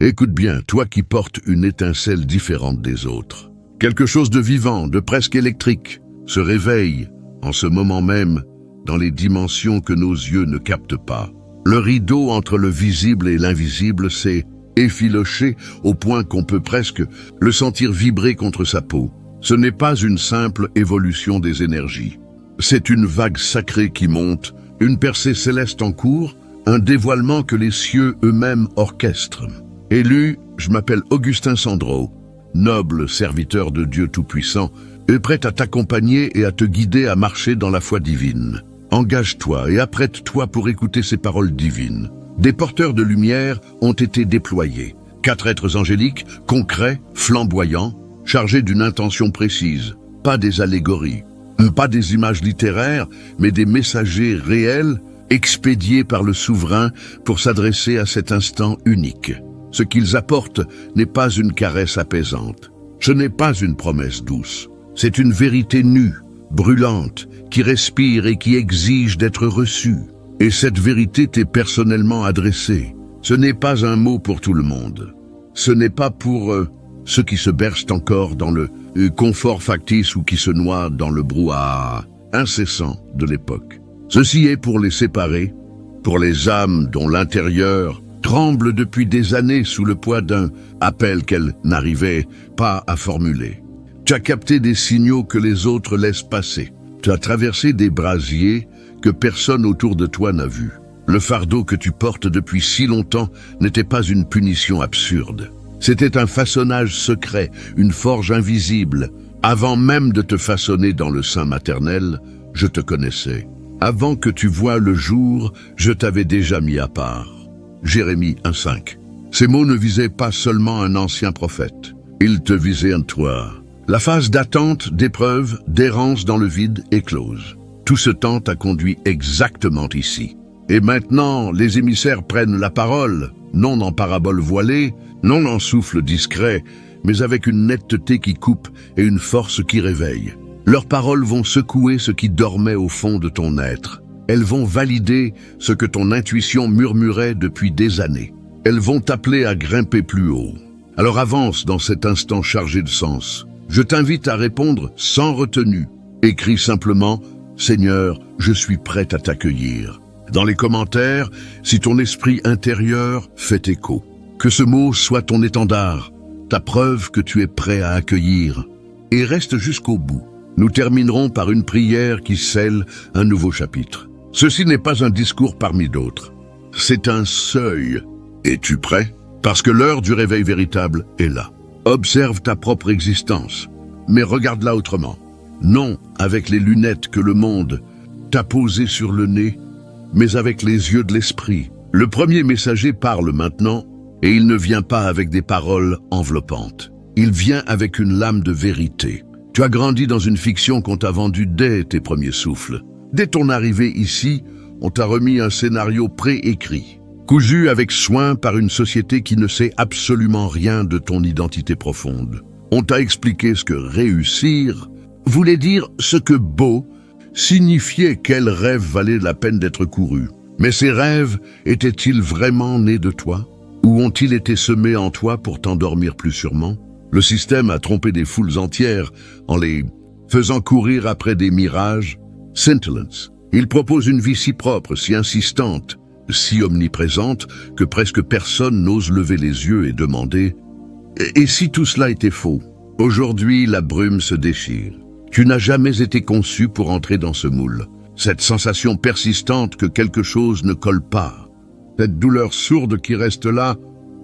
Écoute bien, toi qui portes une étincelle différente des autres. Quelque chose de vivant, de presque électrique, se réveille en ce moment même dans les dimensions que nos yeux ne captent pas. Le rideau entre le visible et l'invisible s'est effiloché au point qu'on peut presque le sentir vibrer contre sa peau. Ce n'est pas une simple évolution des énergies. C'est une vague sacrée qui monte, une percée céleste en cours, un dévoilement que les cieux eux-mêmes orchestrent. Élu, je m'appelle Augustin Sandro, noble serviteur de Dieu Tout-Puissant, et prêt à t'accompagner et à te guider à marcher dans la foi divine. Engage-toi et apprête-toi pour écouter ces paroles divines. Des porteurs de lumière ont été déployés. 4 êtres angéliques, concrets, flamboyants, chargés d'une intention précise. Pas des allégories, pas des images littéraires, mais des messagers réels, expédiés par le souverain pour s'adresser à cet instant unique. Ce qu'ils apportent n'est pas une caresse apaisante. Ce n'est pas une promesse douce. C'est une vérité nue, brûlante, qui respire et qui exige d'être reçue. Et cette vérité t'est personnellement adressée. Ce n'est pas un mot pour tout le monde. Ce n'est pas pour ceux qui se bercent encore dans le confort factice ou qui se noient dans le brouhaha incessant de l'époque. Ceci est pour les séparés, pour les âmes dont l'intérieur tremble depuis des années sous le poids d'un appel qu'elles n'arrivaient pas à formuler. Tu as capté des signaux que les autres laissent passer. Tu as traversé des brasiers que personne autour de toi n'a vus. Le fardeau que tu portes depuis si longtemps n'était pas une punition absurde. C'était un façonnage secret, une forge invisible. Avant même de te façonner dans le sein maternel, je te connaissais. Avant que tu voies le jour, je t'avais déjà mis à part. Jérémie 1,5. Ces mots ne visaient pas seulement un ancien prophète. Ils te visaient en toi. La phase d'attente, d'épreuve, d'errance dans le vide est close. Tout ce temps t'a conduit exactement ici. Et maintenant, les émissaires prennent la parole, non en parabole voilée, non en souffle discret, mais avec une netteté qui coupe et une force qui réveille. Leurs paroles vont secouer ce qui dormait au fond de ton être. Elles vont valider ce que ton intuition murmurait depuis des années. Elles vont t'appeler à grimper plus haut. Alors avance dans cet instant chargé de sens. Je t'invite à répondre sans retenue. Écris simplement « Seigneur, je suis prêt à t'accueillir ». Dans les commentaires, si ton esprit intérieur fait écho. Que ce mot soit ton étendard, ta preuve que tu es prêt à accueillir. Et reste jusqu'au bout. Nous terminerons par une prière qui scelle un nouveau chapitre. Ceci n'est pas un discours parmi d'autres. C'est un seuil. Es-tu prêt? Parce que l'heure du réveil véritable est là. Observe ta propre existence, mais regarde-la autrement. Non avec les lunettes que le monde t'a posées sur le nez, mais avec les yeux de l'esprit. Le premier messager parle maintenant, et il ne vient pas avec des paroles enveloppantes. Il vient avec une lame de vérité. Tu as grandi dans une fiction qu'on t'a vendue dès tes premiers souffles. Dès ton arrivée ici, on t'a remis un scénario préécrit, cousu avec soin par une société qui ne sait absolument rien de ton identité profonde. On t'a expliqué ce que réussir voulait dire, ce que beau signifiait, quel rêve valait la peine d'être couru. Mais ces rêves étaient-ils vraiment nés de toi? Ou ont-ils été semés en toi pour t'endormir plus sûrement? Le système a trompé des foules entières en les faisant courir après des mirages scintillants. Il propose une vie si propre, si insistante, si omniprésente que presque personne n'ose lever les yeux et demander « Et si tout cela était faux ?» Aujourd'hui, la brume se déchire. Tu n'as jamais été conçu pour entrer dans ce moule. Cette sensation persistante que quelque chose ne colle pas. Cette douleur sourde qui reste là,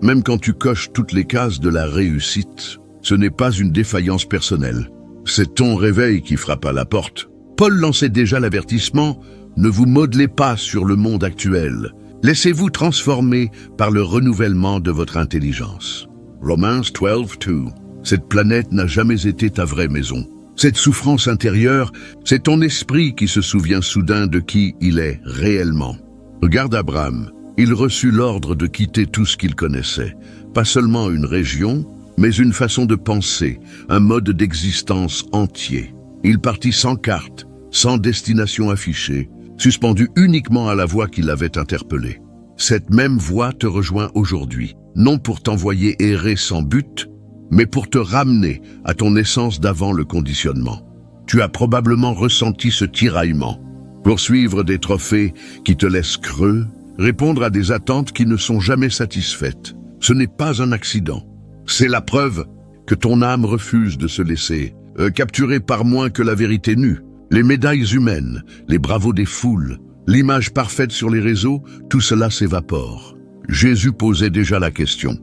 même quand tu coches toutes les cases de la réussite. Ce n'est pas une défaillance personnelle. C'est ton réveil qui frappe à la porte. Paul lançait déjà l'avertissement « Ne vous modelez pas sur le monde actuel. Laissez-vous transformer par le renouvellement de votre intelligence. » Romans 12:2. Cette planète n'a jamais été ta vraie maison. Cette souffrance intérieure, c'est ton esprit qui se souvient soudain de qui il est réellement. Regarde Abraham. Il reçut l'ordre de quitter tout ce qu'il connaissait. Pas seulement une région, mais une façon de penser, un mode d'existence entier. Il partit sans carte, sans destination affichée, suspendu uniquement à la voix qui l'avait interpellé. Cette même voix te rejoint aujourd'hui. non pour t'envoyer errer sans but, mais pour te ramener à ton essence d'avant le conditionnement. Tu as probablement ressenti ce tiraillement. Poursuivre des trophées qui te laissent creux, répondre à des attentes qui ne sont jamais satisfaites. Ce n'est pas un accident. C'est la preuve que ton âme refuse de se laisser capturer par moins que la vérité nue. Les médailles humaines, les bravos des foules, l'image parfaite sur les réseaux, tout cela s'évapore. Jésus posait déjà la question.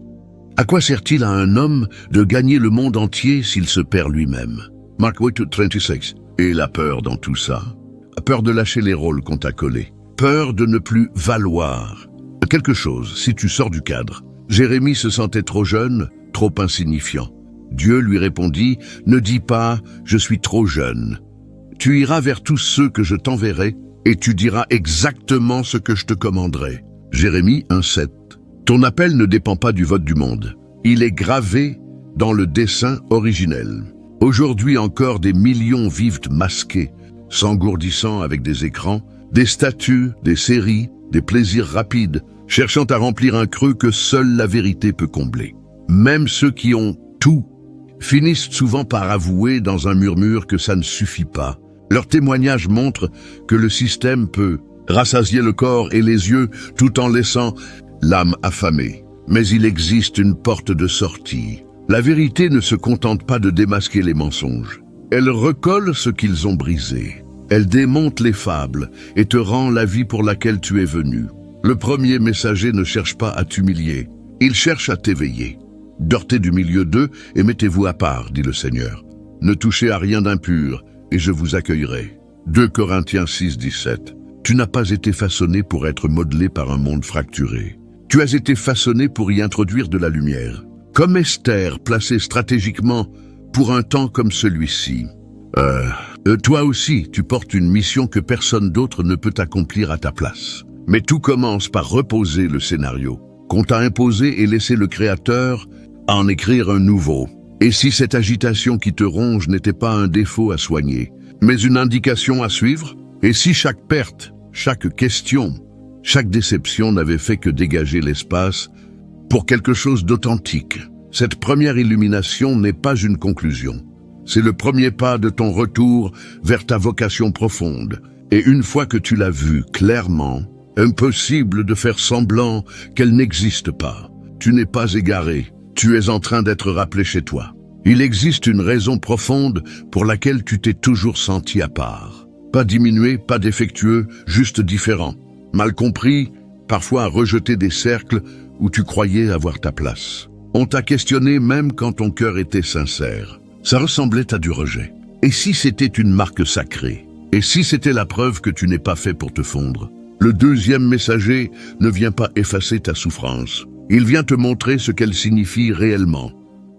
À quoi sert-il à un homme de gagner le monde entier s'il se perd lui-même? Mark 8:36. Et la peur dans tout ça? Peur de lâcher les rôles qu'on t'a collés. Peur de ne plus valoir quelque chose si tu sors du cadre. Jérémie se sentait trop jeune, trop insignifiant. Dieu lui répondit, « Ne dis pas, je suis trop jeune. Tu iras vers tous ceux que je t'enverrai et tu diras exactement ce que je te commanderai. » Jérémie 1:7. Ton appel ne dépend pas du vote du monde. Il est gravé dans le dessein originel. Aujourd'hui encore, des millions vivent masqués, s'engourdissant avec des écrans, des statuts, des séries, des plaisirs rapides, cherchant à remplir un creux que seule la vérité peut combler. Même ceux qui ont tout finissent souvent par avouer dans un murmure que ça ne suffit pas. Leur témoignage montre que le système peut rassasier le corps et les yeux tout en laissant l'âme affamée. Mais il existe une porte de sortie. La vérité ne se contente pas de démasquer les mensonges. Elle recolle ce qu'ils ont brisé. Elle démonte les fables et te rend la vie pour laquelle tu es venu. Le premier messager ne cherche pas à t'humilier. Il cherche à t'éveiller. Sortez du milieu d'eux et mettez-vous à part, dit le Seigneur. Ne touchez à rien d'impur et je vous accueillerai. 2 Corinthiens 6:17. Tu n'as pas été façonné pour être modelé par un monde fracturé. Tu as été façonné pour y introduire de la lumière. Comme Esther, placée stratégiquement pour un temps comme celui-ci. Toi aussi, tu portes une mission que personne d'autre ne peut accomplir à ta place. Mais tout commence par reposer le scénario qu'on t'a imposé et laisser le Créateur en écrire un nouveau. Et si cette agitation qui te ronge n'était pas un défaut à soigner, mais une indication à suivre? Et si chaque perte, chaque question, chaque déception n'avait fait que dégager l'espace pour quelque chose d'authentique? Cette première illumination n'est pas une conclusion. C'est le premier pas de ton retour vers ta vocation profonde. Et une fois que tu l'as vue clairement, impossible de faire semblant qu'elle n'existe pas. Tu n'es pas égaré, tu es en train d'être rappelé chez toi. Il existe une raison profonde pour laquelle tu t'es toujours senti à part. Pas diminué, pas défectueux, juste différent. Mal compris, parfois à rejeter des cercles où tu croyais avoir ta place. On t'a questionné même quand ton cœur était sincère. Ça ressemblait à du rejet. Et si c'était une marque sacrée? Et si c'était la preuve que tu n'es pas fait pour te fondre? Le deuxième messager ne vient pas effacer ta souffrance. Il vient te montrer ce qu'elle signifie réellement.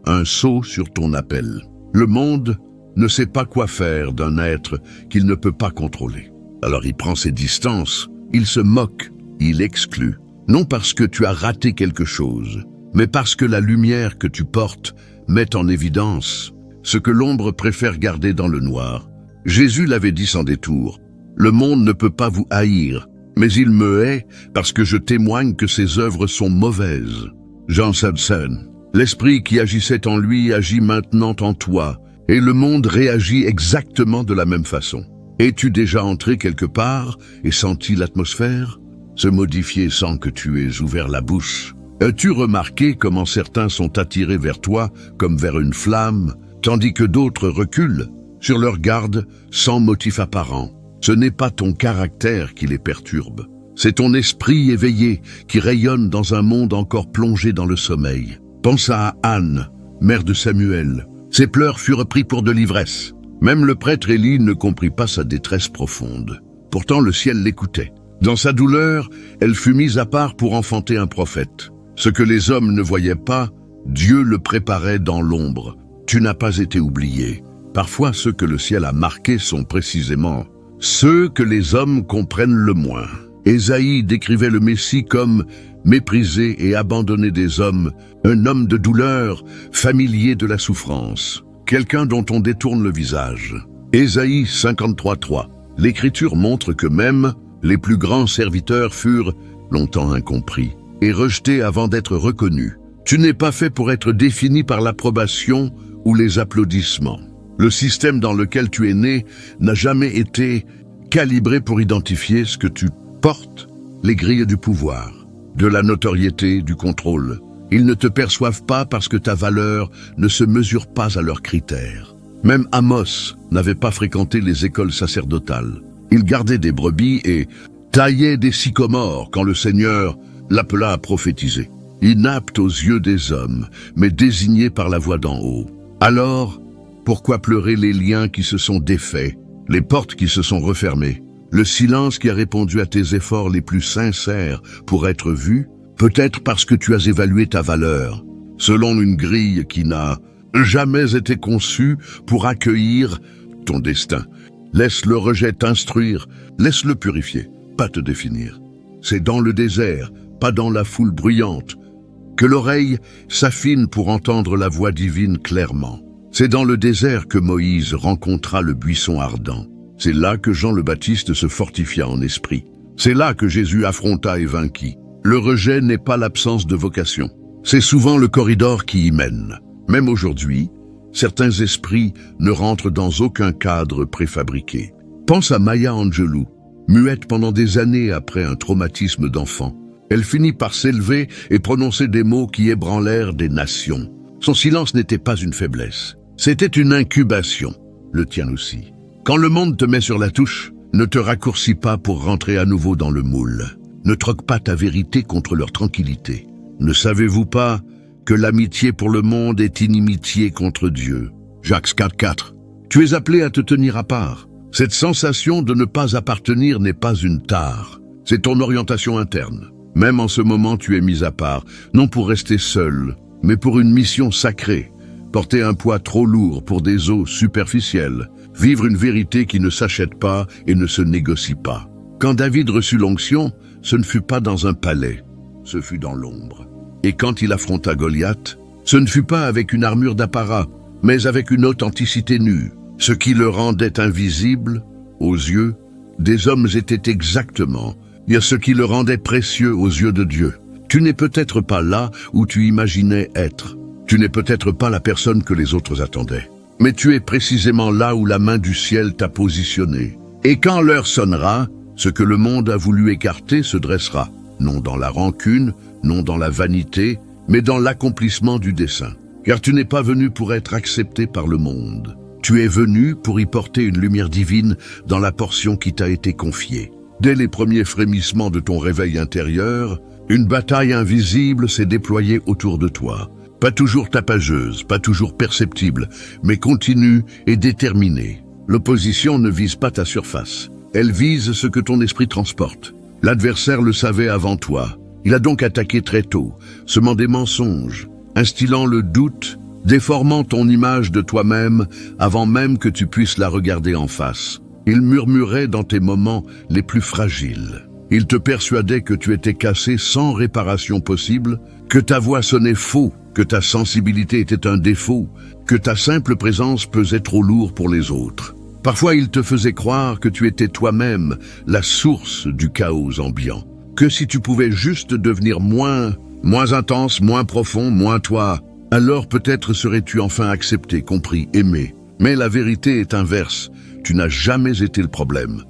Un sceau sur ton appel. Le monde ne sait pas quoi faire d'un être qu'il ne peut pas contrôler. Alors il prend ses distances, il se moque, il exclut. Non parce que tu as raté quelque chose, mais parce que la lumière que tu portes met en évidence ce que l'ombre préfère garder dans le noir. Jésus l'avait dit sans détour. Le monde ne peut pas vous haïr, mais il me hait parce que je témoigne que ses œuvres sont mauvaises. Jean Sadson. L'esprit qui agissait en lui agit maintenant en toi, et le monde réagit exactement de la même façon. Es-tu déjà entré quelque part et senti l'atmosphère se modifier sans que tu aies ouvert la bouche? As-tu remarqué comment certains sont attirés vers toi comme vers une flamme, tandis que d'autres reculent sur leur garde sans motif apparent? Ce n'est pas ton caractère qui les perturbe, c'est ton esprit éveillé qui rayonne dans un monde encore plongé dans le sommeil. Pense à Anne, mère de Samuel. Ses pleurs furent pris pour de l'ivresse. Même le prêtre Élie ne comprit pas sa détresse profonde. Pourtant le ciel l'écoutait. Dans sa douleur, elle fut mise à part pour enfanter un prophète. Ce que les hommes ne voyaient pas, Dieu le préparait dans l'ombre. Tu n'as pas été oublié. Parfois, ceux que le ciel a marqués sont précisément ceux que les hommes comprennent le moins. Ésaïe décrivait le Messie comme méprisé et abandonné des hommes, un homme de douleur, familier de la souffrance, quelqu'un dont on détourne le visage. Ésaïe 53:3. L'Écriture montre que même les plus grands serviteurs furent longtemps incompris et rejetés avant d'être reconnus. Tu n'es pas fait pour être défini par l'approbation ou les applaudissements. Le système dans lequel tu es né n'a jamais été calibré pour identifier ce que tu portes, les grilles du pouvoir, de la notoriété, du contrôle. Ils ne te perçoivent pas parce que ta valeur ne se mesure pas à leurs critères. Même Amos n'avait pas fréquenté les écoles sacerdotales. Il gardait des brebis et taillait des sycomores quand le Seigneur l'appela à prophétiser. Inapte aux yeux des hommes, mais désigné par la voix d'en haut. Alors, pourquoi pleurer les liens qui se sont défaits, les portes qui se sont refermées, le silence qui a répondu à tes efforts les plus sincères pour être vu? Peut-être parce que tu as évalué ta valeur, selon une grille qui n'a jamais été conçue pour accueillir ton destin. Laisse le rejet t'instruire, laisse-le purifier, pas te définir. C'est dans le désert, pas dans la foule bruyante, que l'oreille s'affine pour entendre la voix divine clairement. C'est dans le désert que Moïse rencontra le buisson ardent. C'est là que Jean le Baptiste se fortifia en esprit. C'est là que Jésus affronta et vainquit. Le rejet n'est pas l'absence de vocation. C'est souvent le corridor qui y mène. Même aujourd'hui, certains esprits ne rentrent dans aucun cadre préfabriqué. Pense à Maya Angelou, muette pendant des années après un traumatisme d'enfant. Elle finit par s'élever et prononcer des mots qui ébranlèrent des nations. Son silence n'était pas une faiblesse. C'était une incubation, le tien aussi. Quand le monde te met sur la touche, ne te raccourcis pas pour rentrer à nouveau dans le moule. Ne troque pas ta vérité contre leur tranquillité. Ne savez-vous pas que l'amitié pour le monde est inimitié contre Dieu? Jacques 4,4. Tu es appelé à te tenir à part. Cette sensation de ne pas appartenir n'est pas une tare. C'est ton orientation interne. Même en ce moment, tu es mis à part, non pour rester seul, mais pour une mission sacrée. Porter un poids trop lourd pour des eaux superficielles. Vivre une vérité qui ne s'achète pas et ne se négocie pas. Quand David reçut l'onction, ce ne fut pas dans un palais, ce fut dans l'ombre. Et quand il affronta Goliath, ce ne fut pas avec une armure d'apparat, mais avec une authenticité nue. Ce qui le rendait invisible, aux yeux, des hommes était exactement ce qui le rendait précieux aux yeux de Dieu. Tu n'es peut-être pas là où tu imaginais être. Tu n'es peut-être pas la personne que les autres attendaient. Mais tu es précisément là où la main du ciel t'a positionné. Et quand l'heure sonnera, ce que le monde a voulu écarter se dressera, non dans la rancune, non dans la vanité, mais dans l'accomplissement du dessein. Car tu n'es pas venu pour être accepté par le monde. Tu es venu pour y porter une lumière divine dans la portion qui t'a été confiée. Dès les premiers frémissements de ton réveil intérieur, une bataille invisible s'est déployée autour de toi. Pas toujours tapageuse, pas toujours perceptible, mais continue et déterminée. L'opposition ne vise pas ta surface. Elle vise ce que ton esprit transporte. L'adversaire le savait avant toi. Il a donc attaqué très tôt, semant des mensonges, instillant le doute, déformant ton image de toi-même avant même que tu puisses la regarder en face. Il murmurait dans tes moments les plus fragiles. Il te persuadait que tu étais cassé sans réparation possible, que ta voix sonnait faux, que ta sensibilité était un défaut, que ta simple présence pesait trop lourd pour les autres. Parfois, il te faisait croire que tu étais toi-même la source du chaos ambiant. Que si tu pouvais juste devenir moins intense, moins profond, moins toi, alors peut-être serais-tu enfin accepté, compris, aimé. Mais la vérité est inverse. Tu n'as jamais été le problème.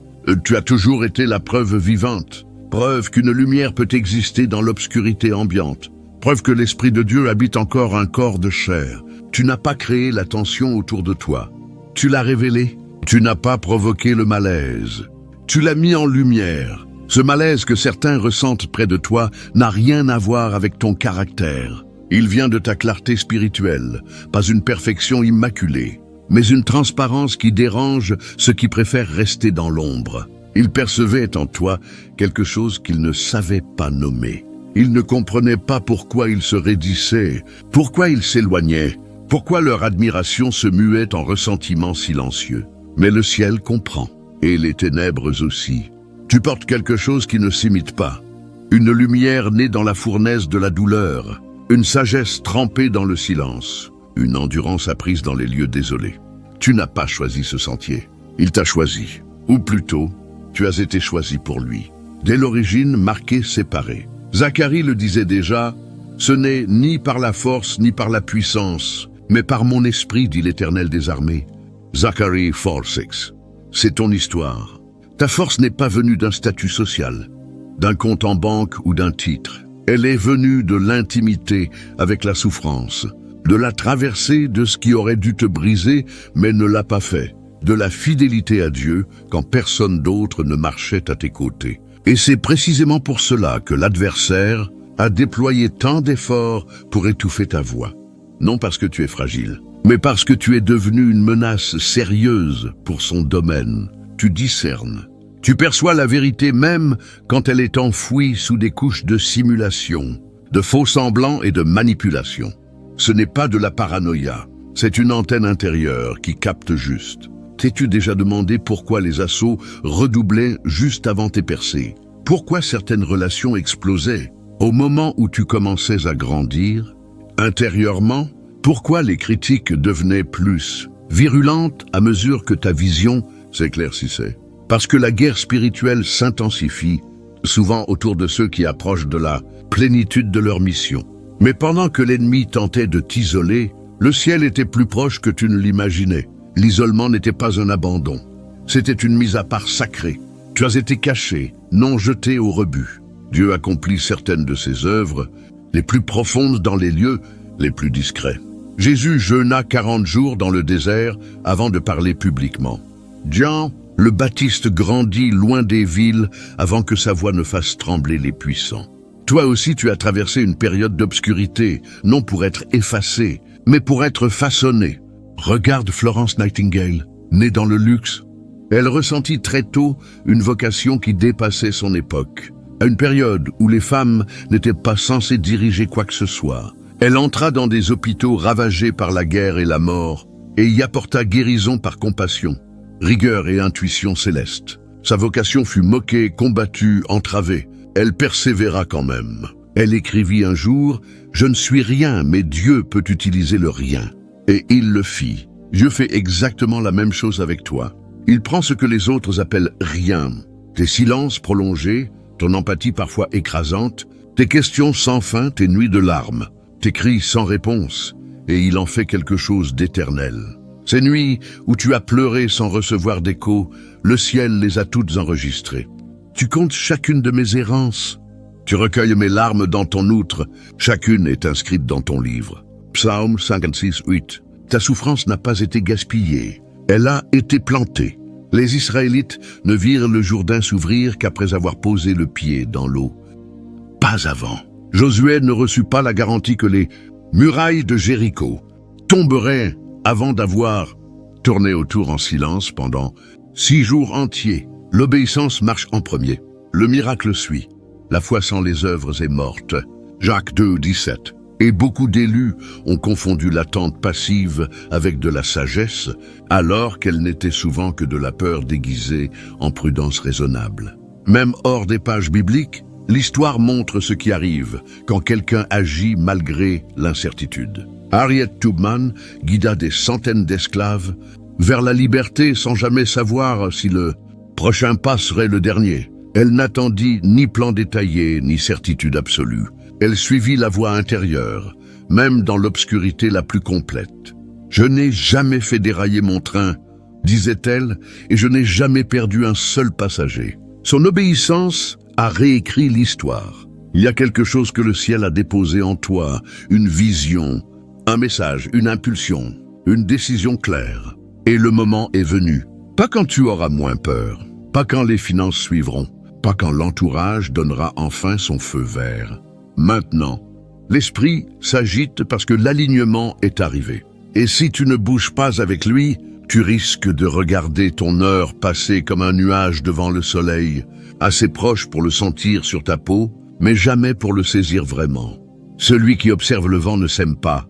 Tu as toujours été la preuve vivante. Preuve qu'une lumière peut exister dans l'obscurité ambiante. Preuve que l'Esprit de Dieu habite encore un corps de chair. Tu n'as pas créé la tension autour de toi. Tu l'as révélé. Tu n'as pas provoqué le malaise. Tu l'as mis en lumière. Ce malaise que certains ressentent près de toi n'a rien à voir avec ton caractère. Il vient de ta clarté spirituelle, pas une perfection immaculée, mais une transparence qui dérange ceux qui préfèrent rester dans l'ombre. Il percevait en toi quelque chose qu'il ne savait pas nommer. Il ne comprenait pas pourquoi il se raidissait, pourquoi il s'éloignait, pourquoi leur admiration se muait en ressentiment silencieux. Mais le ciel comprend, et les ténèbres aussi. Tu portes quelque chose qui ne s'imite pas, une lumière née dans la fournaise de la douleur, une sagesse trempée dans le silence, une endurance apprise dans les lieux désolés. Tu n'as pas choisi ce sentier, il t'a choisi, ou plutôt, tu as été choisi pour lui. Dès l'origine, marqué, séparé. Zacharie le disait déjà, « Ce n'est ni par la force ni par la puissance, mais par mon esprit, dit l'Éternel des armées. Zacharie 4:6. C'est ton histoire. Ta force n'est pas venue d'un statut social, d'un compte en banque ou d'un titre. Elle est venue de l'intimité avec la souffrance, de la traversée de ce qui aurait dû te briser mais ne l'a pas fait, de la fidélité à Dieu quand personne d'autre ne marchait à tes côtés. Et c'est précisément pour cela que l'adversaire a déployé tant d'efforts pour étouffer ta voix. Non parce que tu es fragile, mais parce que tu es devenu une menace sérieuse pour son domaine. Tu discernes. Tu perçois la vérité même quand elle est enfouie sous des couches de simulation, de faux semblants et de manipulation. Ce n'est pas de la paranoïa, c'est une antenne intérieure qui capte juste. T'es-tu déjà demandé pourquoi les assauts redoublaient juste avant tes percées? Pourquoi certaines relations explosaient au moment où tu commençais à grandir? Intérieurement, pourquoi les critiques devenaient plus virulentes à mesure que ta vision s'éclaircissait? Parce que la guerre spirituelle s'intensifie, souvent autour de ceux qui approchent de la plénitude de leur mission. Mais pendant que l'ennemi tentait de t'isoler, le ciel était plus proche que tu ne l'imaginais. L'isolement n'était pas un abandon, c'était une mise à part sacrée. Tu as été caché, non jeté au rebut. Dieu accomplit certaines de ses œuvres, les plus profondes dans les lieux les plus discrets. Jésus jeûna 40 jours dans le désert avant de parler publiquement. Jean le Baptiste grandit loin des villes avant que sa voix ne fasse trembler les puissants. Toi aussi tu as traversé une période d'obscurité, non pour être effacé, mais pour être façonné. Regarde Florence Nightingale, née dans le luxe. Elle ressentit très tôt une vocation qui dépassait son époque. À une période où les femmes n'étaient pas censées diriger quoi que ce soit, elle entra dans des hôpitaux ravagés par la guerre et la mort et y apporta guérison par compassion, rigueur et intuition céleste. Sa vocation fut moquée, combattue, entravée. Elle persévéra quand même. Elle écrivit un jour « Je ne suis rien, mais Dieu peut utiliser le rien ». Et il le fit. Dieu fait exactement la même chose avec toi. Il prend ce que les autres appellent rien. Tes silences prolongés, ton empathie parfois écrasante, tes questions sans fin, tes nuits de larmes, tes cris sans réponse, et il en fait quelque chose d'éternel. Ces nuits où tu as pleuré sans recevoir d'écho, le ciel les a toutes enregistrées. Tu comptes chacune de mes errances. Tu recueilles mes larmes dans ton outre. Chacune est inscrite dans ton livre. Psaume 56:8. Ta souffrance n'a pas été gaspillée. Elle a été plantée. Les Israélites ne virent le Jourdain s'ouvrir qu'après avoir posé le pied dans l'eau. Pas avant. Josué ne reçut pas la garantie que les murailles de Jéricho tomberaient avant d'avoir tourné autour en silence pendant 6 jours entiers. L'obéissance marche en premier. Le miracle suit. La foi sans les œuvres est morte. Jacques 2:17. Et beaucoup d'élus ont confondu l'attente passive avec de la sagesse, alors qu'elle n'était souvent que de la peur déguisée en prudence raisonnable. Même hors des pages bibliques, l'histoire montre ce qui arrive quand quelqu'un agit malgré l'incertitude. Harriet Tubman guida des centaines d'esclaves vers la liberté sans jamais savoir si le prochain pas serait le dernier. Elle n'attendit ni plan détaillé, ni certitude absolue. Elle suivit la voie intérieure, même dans l'obscurité la plus complète. « Je n'ai jamais fait dérailler mon train », disait-elle, et je n'ai jamais perdu un seul passager. Son obéissance a réécrit l'histoire. Il y a quelque chose que le ciel a déposé en toi, une vision, un message, une impulsion, une décision claire. Et le moment est venu. Pas quand tu auras moins peur, pas quand les finances suivront, pas quand l'entourage donnera enfin son feu vert. Maintenant, l'esprit s'agite parce que l'alignement est arrivé. Et si tu ne bouges pas avec lui, tu risques de regarder ton heure passer comme un nuage devant le soleil, assez proche pour le sentir sur ta peau, mais jamais pour le saisir vraiment. Celui qui observe le vent ne sème pas.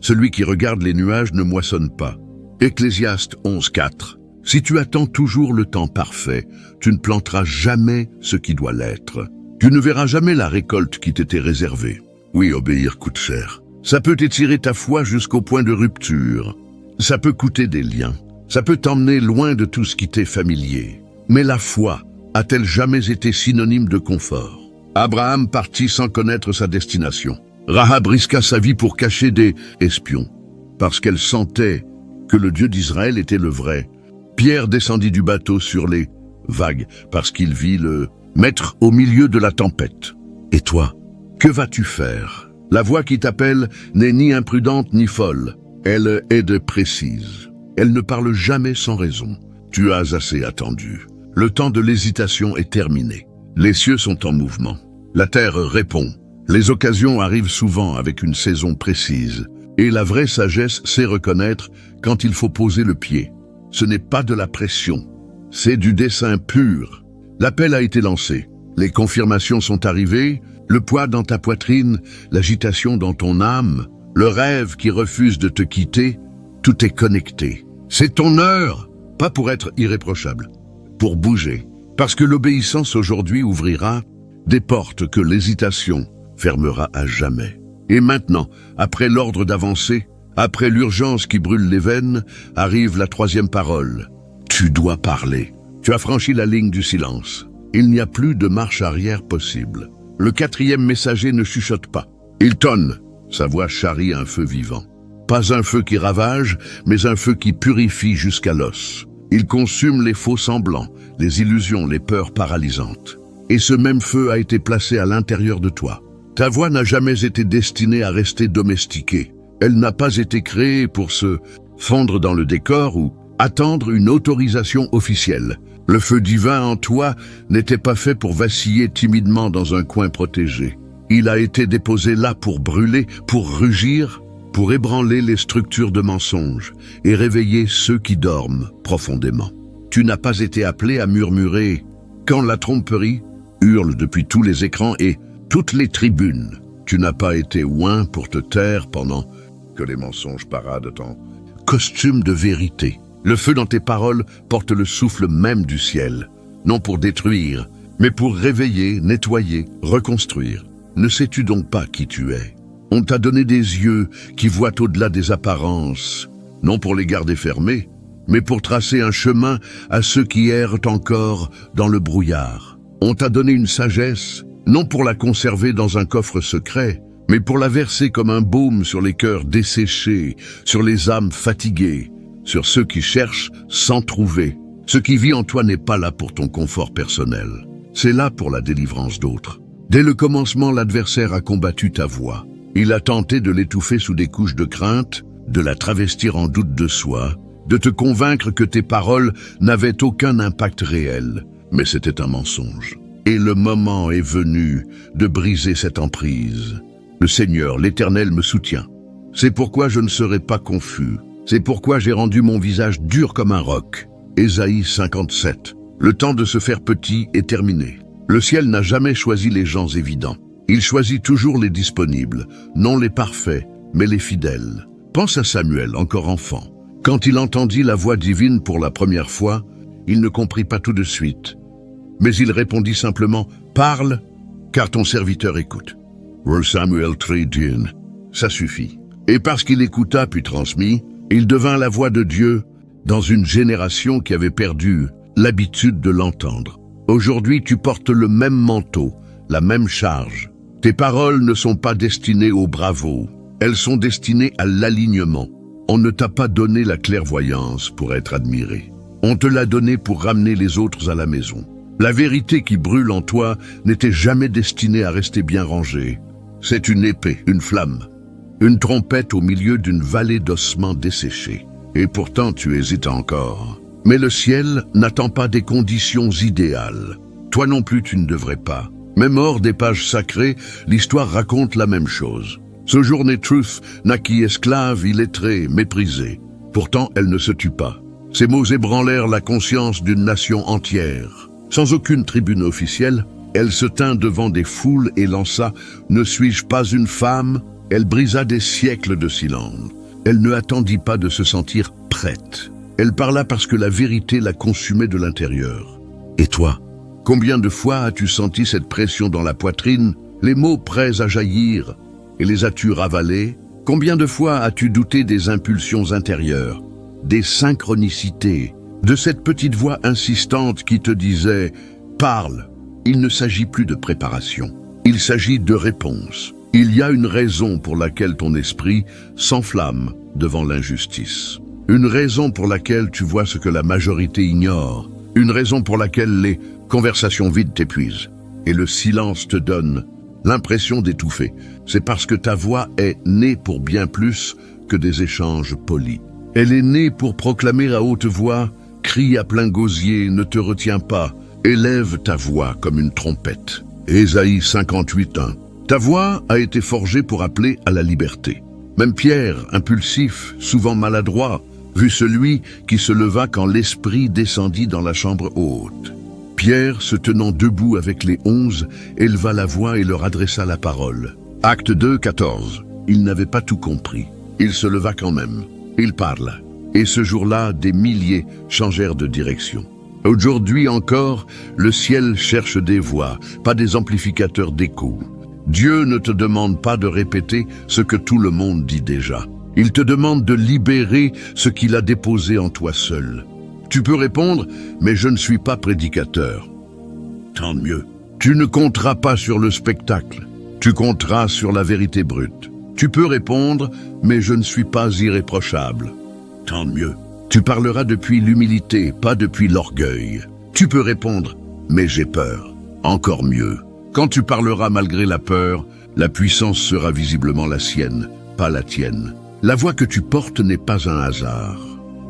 Celui qui regarde les nuages ne moissonne pas. Ecclésiaste 11:4. Si tu attends toujours le temps parfait, tu ne planteras jamais ce qui doit l'être. Tu ne verras jamais la récolte qui t'était réservée. Oui, obéir coûte cher. Ça peut étirer ta foi jusqu'au point de rupture. Ça peut coûter des liens. Ça peut t'emmener loin de tout ce qui t'est familier. Mais la foi a-t-elle jamais été synonyme de confort? Abraham partit sans connaître sa destination. Rahab risqua sa vie pour cacher des espions, parce qu'elle sentait que le Dieu d'Israël était le vrai. Pierre descendit du bateau sur les vagues, parce qu'il vit le maître au milieu de la tempête. Et toi, que vas-tu faire? La voix qui t'appelle n'est ni imprudente ni folle. Elle est précise. Elle ne parle jamais sans raison. Tu as assez attendu. Le temps de l'hésitation est terminé. Les cieux sont en mouvement. La terre répond. Les occasions arrivent souvent avec une saison précise. Et la vraie sagesse sait reconnaître quand il faut poser le pied. Ce n'est pas de la pression. C'est du dessein pur. L'appel a été lancé. Les confirmations sont arrivées. Le poids dans ta poitrine, l'agitation dans ton âme, le rêve qui refuse de te quitter, tout est connecté. C'est ton heure, pas pour être irréprochable, pour bouger. Parce que l'obéissance aujourd'hui ouvrira des portes que l'hésitation fermera à jamais. Et maintenant, après l'ordre d'avancer, après l'urgence qui brûle les veines, arrive la troisième parole. Tu dois parler. Tu as franchi la ligne du silence. Il n'y a plus de marche arrière possible. Le quatrième messager ne chuchote pas. Il tonne. Sa voix charrie un feu vivant. Pas un feu qui ravage, mais un feu qui purifie jusqu'à l'os. Il consume les faux semblants, les illusions, les peurs paralysantes. Et ce même feu a été placé à l'intérieur de toi. Ta voix n'a jamais été destinée à rester domestiquée. Elle n'a pas été créée pour se fondre dans le décor ou attendre une autorisation officielle. Le feu divin en toi n'était pas fait pour vaciller timidement dans un coin protégé. Il a été déposé là pour brûler, pour rugir, pour ébranler les structures de mensonges et réveiller ceux qui dorment profondément. Tu n'as pas été appelé à murmurer quand la tromperie hurle depuis tous les écrans et toutes les tribunes. Tu n'as pas été oint pour te taire pendant que les mensonges paradent en costume de vérité. Le feu dans tes paroles porte le souffle même du ciel, non pour détruire, mais pour réveiller, nettoyer, reconstruire. Ne sais-tu donc pas qui tu es? On t'a donné des yeux qui voient au-delà des apparences, non pour les garder fermés, mais pour tracer un chemin à ceux qui errent encore dans le brouillard. On t'a donné une sagesse, non pour la conserver dans un coffre secret, mais pour la verser comme un baume sur les cœurs desséchés, sur les âmes fatiguées, sur ceux qui cherchent sans trouver. Ce qui vit en toi n'est pas là pour ton confort personnel. C'est là pour la délivrance d'autres. Dès le commencement, l'adversaire a combattu ta voix. Il a tenté de l'étouffer sous des couches de crainte, de la travestir en doute de soi, de te convaincre que tes paroles n'avaient aucun impact réel. Mais c'était un mensonge. Et le moment est venu de briser cette emprise. Le Seigneur, l'Éternel, me soutient. C'est pourquoi je ne serai pas confus. C'est pourquoi j'ai rendu mon visage dur comme un roc. Ésaïe 57. Le temps de se faire petit est terminé. Le ciel n'a jamais choisi les gens évidents. Il choisit toujours les disponibles, non les parfaits, mais les fidèles. Pense à Samuel, encore enfant. Quand il entendit la voix divine pour la première fois, il ne comprit pas tout de suite. Mais il répondit simplement « Parle, car ton serviteur écoute ». 1 Samuel 3:10. Ça suffit. Et parce qu'il écouta puis transmit, il devint la voix de Dieu dans une génération qui avait perdu l'habitude de l'entendre. Aujourd'hui, tu portes le même manteau, la même charge. Tes paroles ne sont pas destinées au bravo, elles sont destinées à l'alignement. On ne t'a pas donné la clairvoyance pour être admiré. On te l'a donné pour ramener les autres à la maison. La vérité qui brûle en toi n'était jamais destinée à rester bien rangée. C'est une épée, une flamme, une trompette au milieu d'une vallée d'ossements desséchés. Et pourtant tu hésites encore. Mais le ciel n'attend pas des conditions idéales. Toi non plus tu ne devrais pas. Même hors des pages sacrées, l'histoire raconte la même chose. Sojourner Truth naquit esclave, illettrée, méprisée. Pourtant elle ne se tue pas. Ces mots ébranlèrent la conscience d'une nation entière. Sans aucune tribune officielle, elle se tint devant des foules et lança « Ne suis-je pas une femme ?» Elle brisa des siècles de silence. Elle ne attendit pas de se sentir prête. Elle parla parce que la vérité la consumait de l'intérieur. Et toi, combien de fois as-tu senti cette pression dans la poitrine, les mots prêts à jaillir, et les as-tu ravalés? Combien de fois as-tu douté des impulsions intérieures, des synchronicités, de cette petite voix insistante qui te disait « Parle ». Il ne s'agit plus de préparation, il s'agit de réponse. Il y a une raison pour laquelle ton esprit s'enflamme devant l'injustice. Une raison pour laquelle tu vois ce que la majorité ignore. Une raison pour laquelle les conversations vides t'épuisent. Et le silence te donne l'impression d'étouffer. C'est parce que ta voix est née pour bien plus que des échanges polis. Elle est née pour proclamer à haute voix, crie à plein gosier, ne te retiens pas, élève ta voix comme une trompette. Ésaïe 58:1. Ta voix a été forgée pour appeler à la liberté. Même Pierre, impulsif, souvent maladroit, vit celui qui se leva quand l'Esprit descendit dans la chambre haute. Pierre, se tenant debout avec les 11, éleva la voix et leur adressa la parole. Acte 2:14. Il n'avait pas tout compris. Il se leva quand même. Il parla. Et ce jour-là, des milliers changèrent de direction. Aujourd'hui encore, le ciel cherche des voix, pas des amplificateurs d'écho. Dieu ne te demande pas de répéter ce que tout le monde dit déjà. Il te demande de libérer ce qu'il a déposé en toi seul. Tu peux répondre, mais je ne suis pas prédicateur. Tant mieux. Tu ne compteras pas sur le spectacle. Tu compteras sur la vérité brute. Tu peux répondre, mais je ne suis pas irréprochable. Tant mieux. Tu parleras depuis l'humilité, pas depuis l'orgueil. Tu peux répondre, mais j'ai peur. Encore mieux. Quand tu parleras malgré la peur, la puissance sera visiblement la sienne, pas la tienne. La voix que tu portes n'est pas un hasard.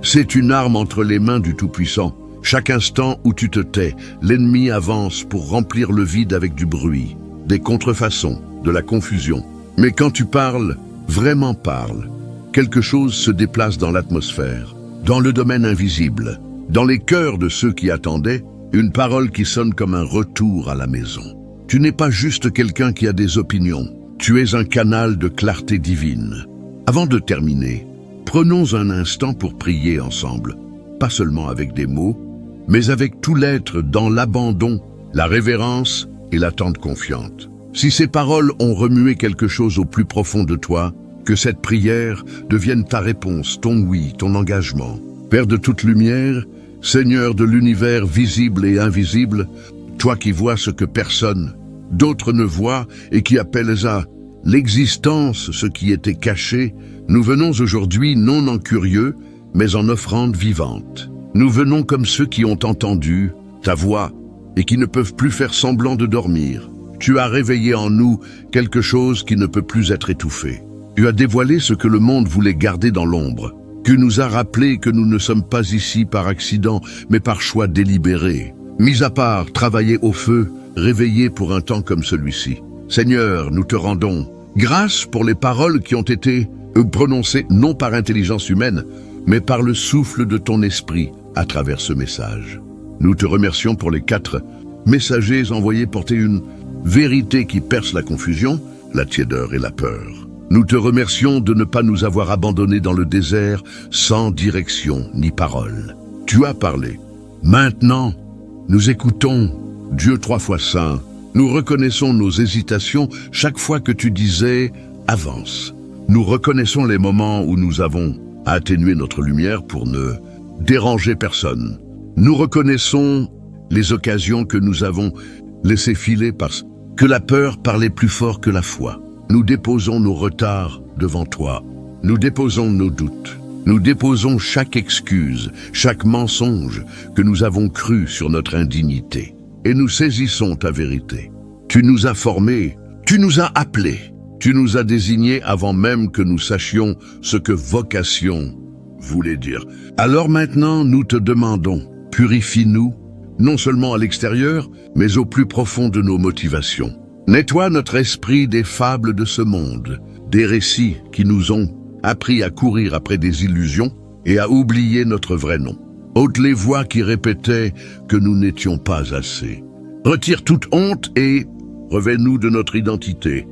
C'est une arme entre les mains du Tout-Puissant. Chaque instant où tu te tais, l'ennemi avance pour remplir le vide avec du bruit, des contrefaçons, de la confusion. Mais quand tu parles, vraiment parles, quelque chose se déplace dans l'atmosphère, dans le domaine invisible, dans les cœurs de ceux qui attendaient, une parole qui sonne comme un retour à la maison. Tu n'es pas juste quelqu'un qui a des opinions, tu es un canal de clarté divine. Avant de terminer, prenons un instant pour prier ensemble, pas seulement avec des mots, mais avec tout l'être dans l'abandon, la révérence et l'attente confiante. Si ces paroles ont remué quelque chose au plus profond de toi, que cette prière devienne ta réponse, ton oui, ton engagement. Père de toute lumière, Seigneur de l'univers visible et invisible, toi qui vois ce que personne, d'autres ne voient et qui appelles à l'existence ce qui était caché, nous venons aujourd'hui non en curieux, mais en offrande vivante. Nous venons comme ceux qui ont entendu ta voix et qui ne peuvent plus faire semblant de dormir. Tu as réveillé en nous quelque chose qui ne peut plus être étouffé. Tu as dévoilé ce que le monde voulait garder dans l'ombre. Tu nous as rappelé que nous ne sommes pas ici par accident, mais par choix délibéré. Mis à part, travailler au feu, réveillés pour un temps comme celui-ci. Seigneur, nous te rendons grâce pour les paroles qui ont été prononcées non par intelligence humaine, mais par le souffle de ton esprit à travers ce message. Nous te remercions pour les 4 messagers envoyés porter une vérité qui perce la confusion, la tiédeur et la peur. Nous te remercions de ne pas nous avoir abandonnés dans le désert sans direction ni parole. Tu as parlé. Maintenant, nous écoutons Dieu 3 fois saint. Nous reconnaissons nos hésitations chaque fois que tu disais « avance ». Nous reconnaissons les moments où nous avons atténué notre lumière pour ne déranger personne. Nous reconnaissons les occasions que nous avons laissées filer parce que la peur parlait plus fort que la foi. Nous déposons nos retards devant toi. Nous déposons nos doutes. Nous déposons chaque excuse, chaque mensonge que nous avons cru sur notre indignité. Et nous saisissons ta vérité. Tu nous as formés, tu nous as appelés, tu nous as désignés avant même que nous sachions ce que vocation voulait dire. Alors maintenant, nous te demandons, purifie-nous, non seulement à l'extérieur, mais au plus profond de nos motivations. Nettoie notre esprit des fables de ce monde, des récits qui nous ont appris à courir après des illusions et à oublier notre vrai nom. Ôte les voix qui répétaient que nous n'étions pas assez. Retire toute honte et revêt-nous de notre identité,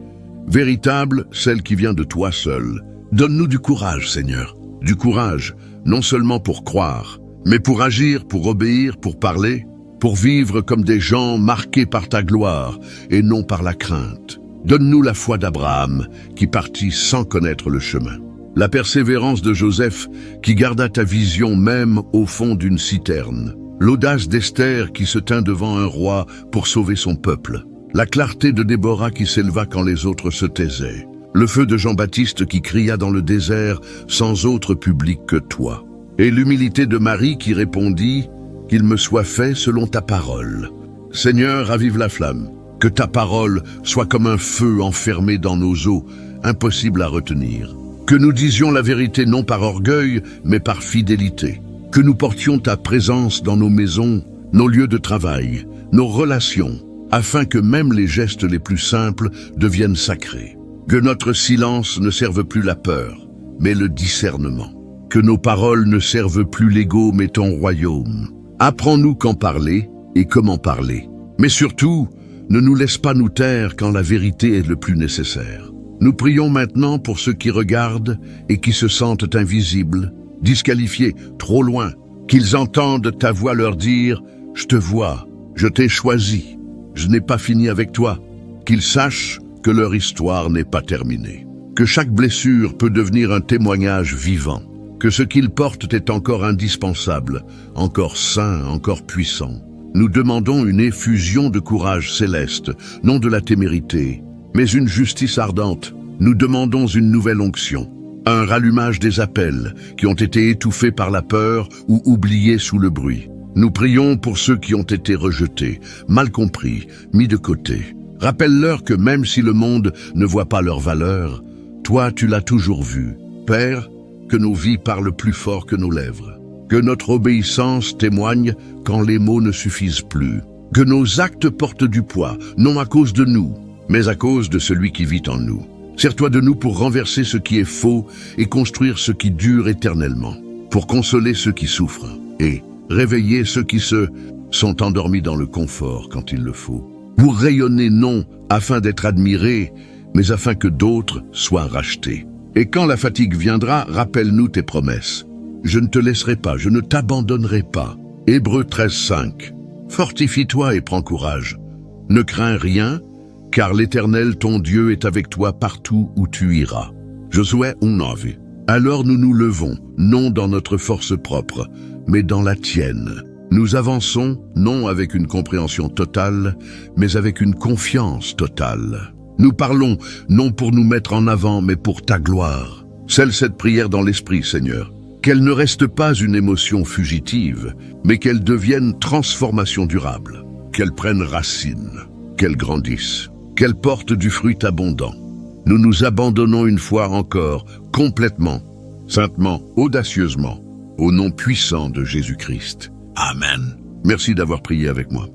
véritable, celle qui vient de toi seul. Donne-nous du courage, Seigneur, du courage, non seulement pour croire, mais pour agir, pour obéir, pour parler, pour vivre comme des gens marqués par ta gloire et non par la crainte. Donne-nous la foi d'Abraham, qui partit sans connaître le chemin. La persévérance de Joseph, qui garda ta vision même au fond d'une citerne. L'audace d'Esther, qui se tint devant un roi pour sauver son peuple. la clarté de Déborah qui s'éleva quand les autres se taisaient, le feu de Jean-Baptiste qui cria dans le désert sans autre public que toi, et l'humilité de Marie qui répondit « Qu'il me soit fait selon ta parole ». Seigneur, ravive la flamme, que ta parole soit comme un feu enfermé dans nos os, impossible à retenir. Que nous disions la vérité non par orgueil, mais par fidélité. Que nous portions ta présence dans nos maisons, nos lieux de travail, nos relations, afin que même les gestes les plus simples deviennent sacrés. Que notre silence ne serve plus la peur, mais le discernement. Que nos paroles ne servent plus l'ego, mais ton royaume. Apprends-nous qu'en parler et comment parler. Mais surtout, ne nous laisse pas nous taire quand la vérité est le plus nécessaire. Nous prions maintenant pour ceux qui regardent et qui se sentent invisibles, disqualifiés, trop loin, qu'ils entendent ta voix leur dire « Je te vois, je t'ai choisi, je n'ai pas fini avec toi », qu'ils sachent que leur histoire n'est pas terminée, que chaque blessure peut devenir un témoignage vivant, que ce qu'ils portent est encore indispensable, encore sain, encore puissant. Nous demandons une effusion de courage céleste, non de la témérité, mais une justice ardente. Nous demandons une nouvelle onction, un rallumage des appels qui ont été étouffés par la peur ou oubliés sous le bruit. Nous prions pour ceux qui ont été rejetés, mal compris, mis de côté. Rappelle-leur que même si le monde ne voit pas leur valeur, toi tu l'as toujours vu. Père, que nos vies parlent plus fort que nos lèvres. Que notre obéissance témoigne quand les mots ne suffisent plus. Que nos actes portent du poids, non à cause de nous, mais à cause de celui qui vit en nous. Sers-toi de nous pour renverser ce qui est faux et construire ce qui dure éternellement, pour consoler ceux qui souffrent et réveiller ceux qui sont endormis dans le confort quand il le faut. Pour rayonner non afin d'être admirés, mais afin que d'autres soient rachetés. Et quand la fatigue viendra, rappelle-nous tes promesses. Je ne te laisserai pas, je ne t'abandonnerai pas. Hébreux 13:5. Fortifie-toi et prends courage. Ne crains rien, car l'Éternel ton Dieu est avec toi partout où tu iras. Josué 1:9. Alors nous nous levons, non dans notre force propre, mais dans la tienne. Nous avançons, non avec une compréhension totale, mais avec une confiance totale. Nous parlons, non pour nous mettre en avant, mais pour ta gloire. Scelle cette prière dans l'esprit, Seigneur. Qu'elle ne reste pas une émotion fugitive, mais qu'elle devienne transformation durable. Qu'elle prenne racine, qu'elle grandisse, qu'elle porte du fruit abondant. Nous nous abandonnons une fois encore, complètement, saintement, audacieusement, au nom puissant de Jésus-Christ. Amen. Merci d'avoir prié avec moi.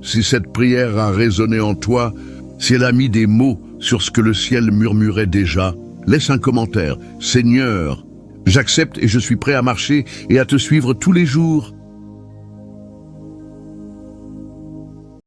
Si cette prière a résonné en toi, si elle a mis des mots sur ce que le ciel murmurait déjà, laisse un commentaire. Seigneur, j'accepte et je suis prêt à marcher et à te suivre tous les jours.